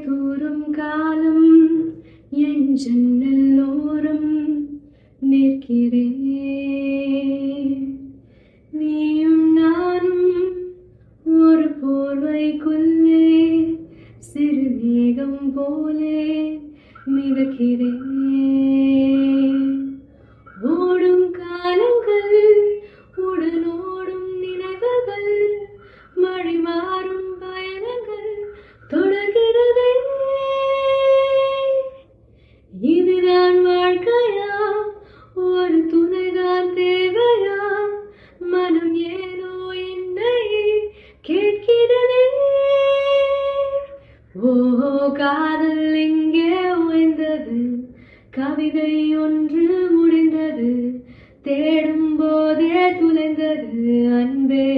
தூரும் காலம் என் ஜன்னலோரம் நிற்கிறேன். நீயும் நானும் ஒரு போர்வைக்குள்ளே சிறு மேகம் போலே மிதக்கிறேன். ஓடும் காலங்கள் உடனோடும் நினைவுகள் மழை மாறும் பயணங்கள் தொடர்கிறதே. இதுதான் வாழ்க்கையா, ஒரு துணைதான் தேவையா? மனம் ஏனோ என்னை கேட்கிறதே. ஓ காதல் எங்கே ஓய்ந்தது, கவிதை ஒன்று முடிந்தது, தேடும் போதே துளைந்தது அன்பே.